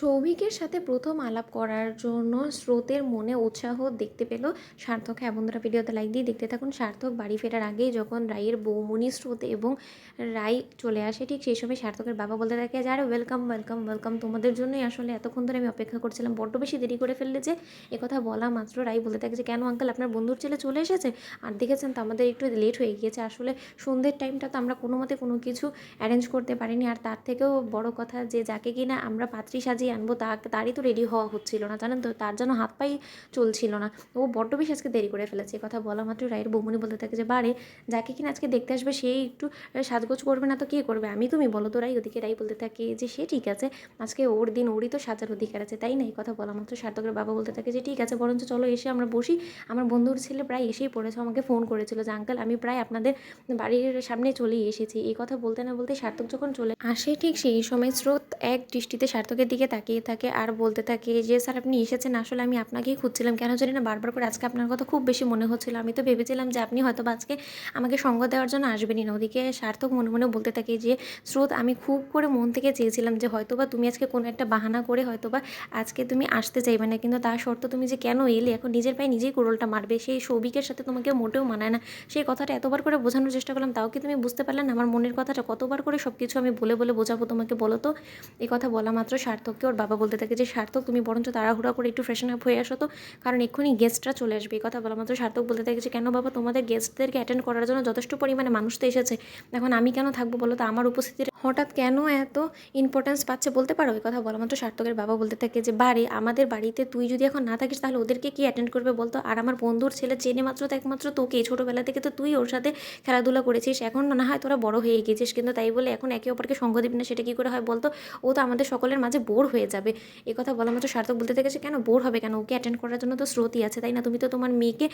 সৌভিকের সাথে প্রথম আলাপ করার জন্য স্রোতের মনে উৎসাহ দেখতে পেল সার্থক। হ্যাঁ বন্ধুরা, ভিডিওতে লাইক দিয়ে দেখতে থাকুন। সার্থক বাড়ি ফেরার আগেই যখন রাইয়ের বৌমনি স্রোত এবং রাই চলে আসে, ঠিক সেই সময় সার্থকের বাবা বলতে থাকে যে আরে ওয়েলকাম ওয়েলকাম ওয়েলকাম, তোমাদের জন্যই আসলে এতক্ষণ ধরে আমি অপেক্ষা করছিলাম, বড্ড বেশি দেরি করে ফেললে যে। একথা বলা মাত্র রাই বলতে থাকে যে কেন আঙ্কেল, আপনার বন্ধুর ছেলে চলে এসেছে? আর দেখেছেন তো আমাদের একটু লেট হয়ে গিয়েছে, আসলে সন্ধ্যের টাইমটা তো আমরা কোনো মতে কোনো কিছু অ্যারেঞ্জ করতে পারিনি। আর তার থেকেও বড় কথা যে যাকে কিনা আমরা পাত্রী সাজিয়ে আনবো তারই তো রেডি হওয়া হচ্ছিল না, জানেন তো, তার যেন হাত পাই চলছিল না। ও বড্ড বেশি আজকে দেরি করে ফেলেছে। কথা বলা মাত্র রায়ের বৌমনি বলতে থাকে যে বারে, যাকে কিনা আজকে দেখতে আসবে সেই একটু সাজগোজ করবে না তো কে করবে, আমি তুমি বলো তো রাই। ওদিকে রাই বলতে থাকে যে সে ঠিক আছে, আজকে ওর দিন, ওরই তো সাজার অধিকার আছে, তাই না? এই কথা বলা মাত্র সার্থকের বাবা বলতে থাকে যে ঠিক আছে, বরঞ্চ চলো এসে আমরা বসি, আমার বন্ধুর ছেলে প্রায় এসেই পড়েছে, আমাকে ফোন করেছিল যে আঙ্কেল আমি প্রায় আপনাদের বাড়ির সামনে চলেই এসেছি। এই কথা বলতে না বলতে সার্থক যখন চলে আসে, ঠিক সেই সময় স্রোত এক দৃষ্টিতে সার্থকের দিকে তাকিয়ে থাকে আর বলতে থাকে যে স্যার আপনি এসেছেন, আসলে আমি আপনাকেই খুঁজছিলাম, কেন জানি না বারবার করে আজকে আপনার কথা খুব বেশি মনে হচ্ছিল, আমি তো ভেবেছিলাম যে আপনি হয়তো আজকে আমাকে সঙ্গ দেওয়ার জন্য আসবেনই না। ওদিকে সার্থক মনে মনে বলতে থাকে যে স্রোত, আমি খুব করে মন থেকে চেয়েছিলাম যে হয়তোবা তুমি আজকে কোনো একটা বাহানা করে হয়তোবা আজকে তুমি আসতে চাইবে না, কিন্তু তার শর্ত তুমি যে কেন এলে, এখন নিজের পায়ে নিজেই কুড়োলটা মারবে, সেই সৌভিকের সাথে তোমাকে মোটেও মানায় না। সেই কথাটা এতবার করে বোঝানোর চেষ্টা করলাম, তাও কি তুমি বুঝতে পারলে না আমার মনের কথাটা? কতবার করে সব কিছু আমি বলে বলে বোঝাবো তোমাকে, বলো তো? এই কথা বলা মাত্র সার্থককে ওর বাবা বলতে থাকে যে সার্থক, তুমি বরঞ্চ তাড়াহুড়া করে একটু ফ্রেশন আপ হয়ে আসো তো, কারণ এক্ষুনি গেস্টরা চলে আসবে। এই কথা বলা মাত্র সার্থক বলতে থাকে যে কেন বাবা, তোমাদের গেস্টদেরকে অ্যাটেন্ড করার জন্য যথেষ্ট পরিমাণে মানুষ তো এসেছে, এখন আমি কেন থাকবো বলো তো? আমার উপস্থিতির হঠাৎ কেন এত ইম্পর্টেন্স পাচ্ছে বলতে পারো? এই কথা বলা মাত্র সার্থকের বাবা বলতে থাকে যে বারে, আমাদের বাড়িতে তুই যদি এখন না থাকিস তাহলে ওদেরকে কি অ্যাটেন্ড করবে বলতো? আর আমার বন্ধুর ছেলে চেনে মাত্র তো একমাত্র তোকে, ছোটোবেলা থেকে তো তুই ওর সাথে খেলাধুলা করেছিস, এখন না হয় তোরা বড় হয়ে গেছিস, কিন্তু তাই বলে এখন একে অপরকে সঙ্গ দিবি না, সেটা কী করে হয় বলতো? ও তো আমাদের সকলের মাঝে বোর হয়ে যাবে। এই কথা বলা মাত্র সার্থক বলতে থেকে কেন বোর হবে কেন, ওকে অ্যাটেন্ড করার জন্য তো স্রোতই আছে, তাই না? তুমি তো তোমার মেয়েকে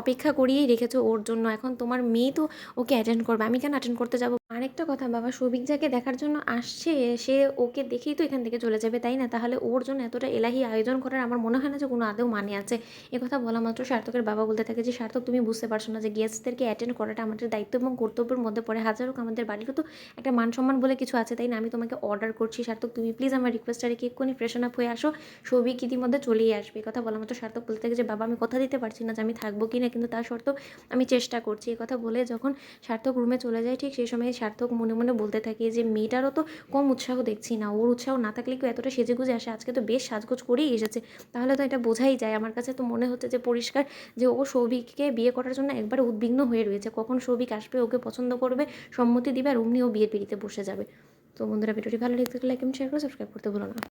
অপেক্ষা করিয়েই রেখেছো ওর জন্য, এখন তোমার মেয়ে তো ওকে অ্যাটেন্ড করবে, আমি কেন অ্যাটেন্ড করতে যাবো? আরেকটা কথা বাবা, সৌভিক যাকে দেখার জন্য আসছে সে ওকে দেখেই তো এখান থেকে চলে যাবে, তাই না? তাহলে ওর জন্য এতটা এলাহি আয়োজন করার আমার মনে হয় না যে কোনো আদৌ মানে আছে। কথা বলা মাত্র সার্থকের বাবা বলতে থাকে যে সার্থক, তুমি বুঝতে পারছো না যে গেস্টদেরকে অ্যাটেন্ড করাটা আমাদের দায়িত্ব এবং কর্তব্যের মধ্যে পড়ে। হাজার হোক আমাদের বাড়িরও তো একটা মান সম্মান বলে কিছু আছে, তাই না? আমি তোমাকে অর্ডার করছি সার্থক, তুমি প্লিজ আমার রিকোয়েস্টটা রেখে এক্ষুনি ফ্রেশন আপ হয়ে আসো, সৌভিক ইতিমধ্যে চলেই আসবে। কথা বলা মাত্র সার্থক বলতে থাকে যে বাবা, আমি কথা দিতে পারছি না যে আমি থাকবো কি না, কিন্তু তার শর্ত আমি চেষ্টা করছি। এই কথা বলে যখন সার্থক রুমে চলে যায়, ঠিক সেই সময় সার্থক মনে মনে বলতে থাকে যে মেয়েটারও তো কম উৎসাহ দেখছি না, ওর উৎসাহ না থাকলে কেউ এতটা সেজেগুজে আসে? আজকে তো বেশ সাজগোজ করেই এসেছে, তাহলে তো এটা বোঝাই যায়। আমার কাছে তো মনে হচ্ছে যে পরিষ্কার যে ও সৌভিককে বিয়ে করার জন্য একবারে উদ্বিগ্ন হয়ে রয়েছে, কখন সৌভিক আসবে, ওকে পছন্দ করবে, সম্মতি দিবে, আর অমনি ও বিয়ের পিড়িতে বসে যাবে। তো বন্ধুরা, ভিডিওটি ভালো লেগে থাকলে লাইক এবং শেয়ার করে সাবস্ক্রাইব করতে ভুলো না।